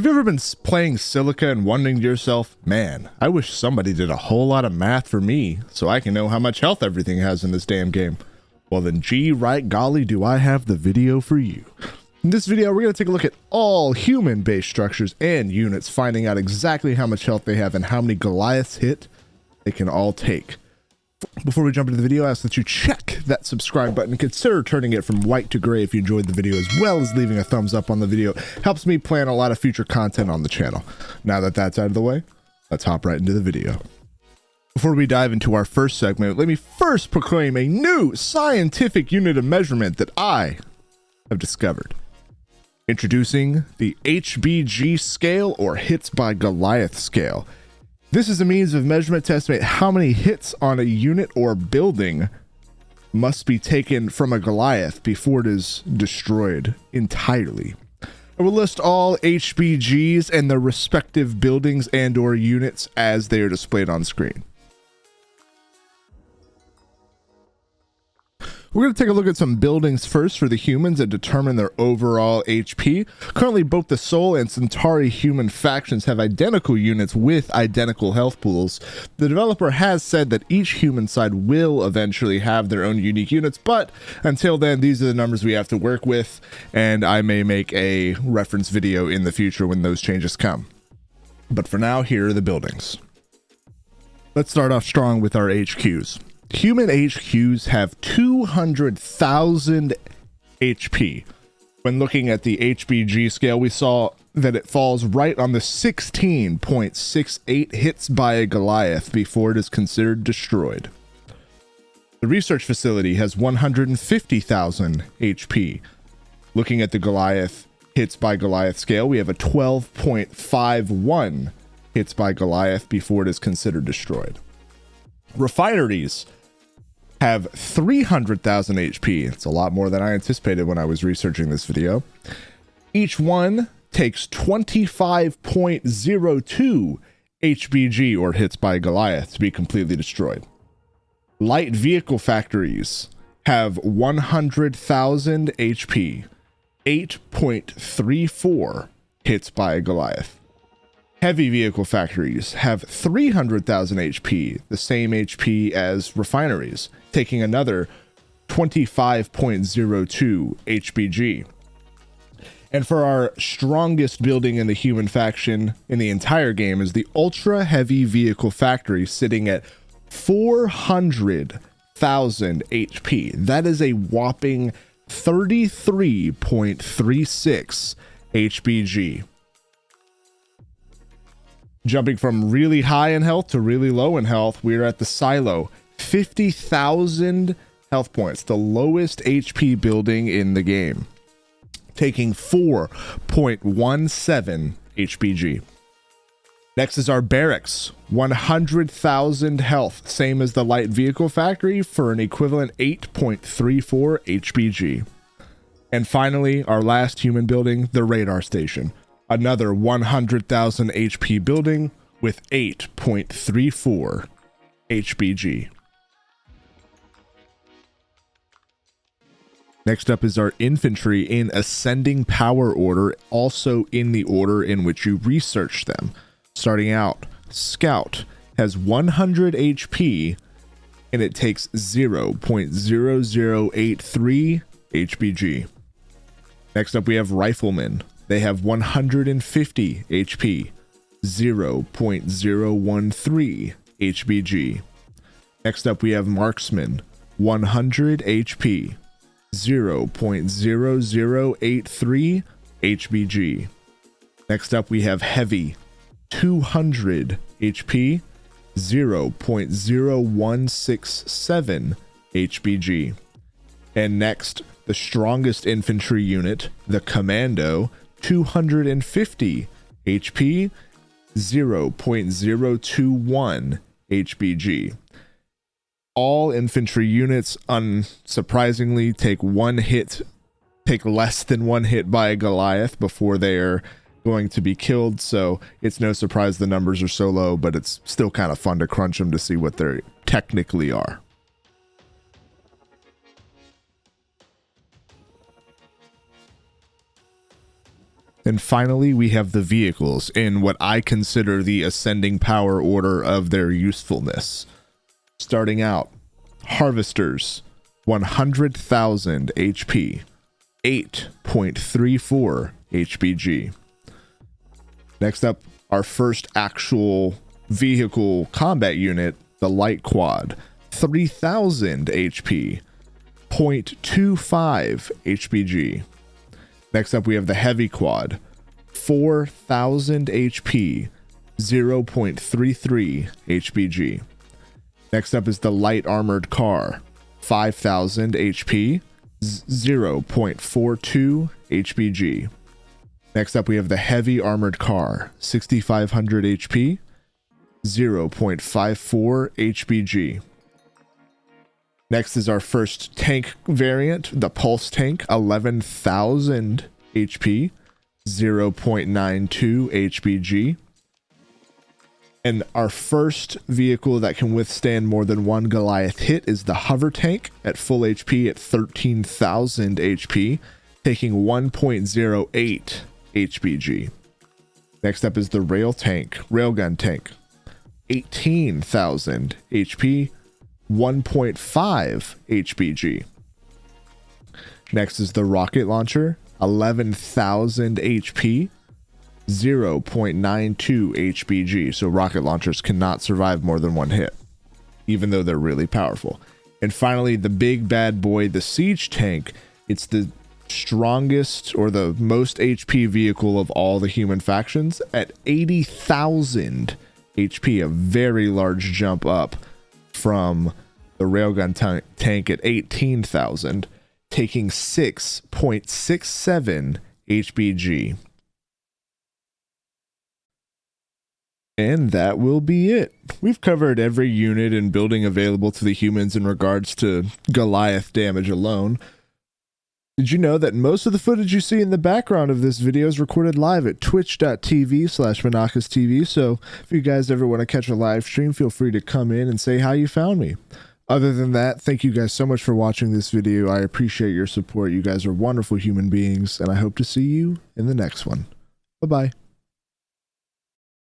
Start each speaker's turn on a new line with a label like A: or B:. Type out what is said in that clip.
A: you ever been playing Silica and wondering to yourself, man, I wish somebody did a whole lot of math for me so I can know how much health everything has in this damn game? Well then, gee, right golly, do I have the video for you. In this video, we're going to take a look at all human-based structures and units, finding out exactly how much health they have and how many Goliaths hit they can all take. Before we jump into the video, I ask that you check that subscribe button and consider turning it from white to gray if you enjoyed the video, as well as leaving a thumbs up on the video. Helps me plan a lot of future content on the channel. Now that that's out of the way, let's hop right into the video. Before we dive into our first segment, let me first proclaim a new scientific unit of measurement that I have discovered. Introducing the HBG scale, or hits by Goliath scale. This is a means of measurement to estimate how many hits on a unit or building must be taken from a Goliath before it is destroyed entirely. I will list all HBGs and their respective buildings and or units as they are displayed on screen. We're going to take a look at some buildings first for the humans and determine their overall HP. Currently, both the Soul and Centauri human factions have identical units with identical health pools. The developer has said that each human side will eventually have their own unique units, but until then, these are the numbers we have to work with, and I may make a reference video in the future when those changes come. But for now, here are the buildings. Let's start off strong with our HQs. Human HQs have 200,000 HP. When looking at the HBG scale, we saw that it falls right on the 16.68 hits by a Goliath before it is considered destroyed. The research facility has 150,000 HP. Looking at the Goliath hits by Goliath scale, we have a 12.51 hits by Goliath before it is considered destroyed. Refineries have 300,000 HP. It's a lot more than I anticipated when I was researching this video. Each one takes 25.02 HBG, or hits by Goliath, to be completely destroyed. Light vehicle factories have 100,000 HP, 8.34 hits by a Goliath. Heavy vehicle factories have 300,000 HP, the same HP as refineries, taking another 25.02 HBG. And for our strongest building in the human faction in the entire game is the ultra heavy vehicle factory, sitting at 400,000 HP. That is a whopping 33.36 HBG. Jumping from really high in health to really low in health, we're at the Silo. 50,000 health points, the lowest HP building in the game, taking 4.17 HBG. Next is our Barracks, 100,000 health, same as the light vehicle factory, for an equivalent 8.34 HBG. And finally, our last human building, the Radar Station. Another 100,000 HP building with 8.34 HBG. Next up is our infantry in ascending power order, also in the order in which you research them. Starting out, Scout has 100 HP and it takes 0.0083 HBG. Next up, we have Riflemen. They have 150 HP, 0.013 HBG. Next up, we have Marksman, 100 HP, 0.0083 HBG. Next up, we have Heavy, 200 HP, 0.0167 HBG. And next, the strongest infantry unit, the Commando, 250 HP, 0.021 HBG. All infantry units, unsurprisingly, take less than one hit by a Goliath before they're going to be killed, so it's no surprise the numbers are so low, but it's still kind of fun to crunch them to see what they technically are. And finally, we have the vehicles in what I consider the ascending power order of their usefulness. Starting out, harvesters, 100,000 HP, 8.34 HPG. Next up, our first actual vehicle combat unit, the light quad, 3,000 HP, 0.25 HPG. Next up, we have the heavy quad, 4,000 HP, 0.33 HPG. Next up is the light armored car, 5,000 HP, 0.42 HPG. Next up, we have the heavy armored car, 6,500 HP, 0.54 HPG. Next is our first tank variant, the pulse tank, 11,000 HP, 0.92 HPG. And our first vehicle that can withstand more than one Goliath hit is the hover tank at full HP at 13,000 HP, taking 1.08 HPG. Next up is the railgun tank, 18,000 HP, 1.5 HPG. Next is the rocket launcher, 11,000 HP, 0.92 HPG. So rocket launchers cannot survive more than one hit, even though they're really powerful. And finally, the big bad boy, the siege tank. It's the strongest or the most HP vehicle of all the human factions at 80,000 HP, a very large jump up from the railgun tank at 18,000, taking 6.67 HPG. And that will be it. We've covered every unit and building available to the humans in regards to Goliath damage alone. Did you know that most of the footage you see in the background of this video is recorded live at twitch.tv/ManakasTV, so if you guys ever want to catch a live stream, feel free to come in and say how you found me. Other than that, thank you guys so much for watching this video. I appreciate your support. You guys are wonderful human beings, and I hope to see you in the next one. Bye-bye.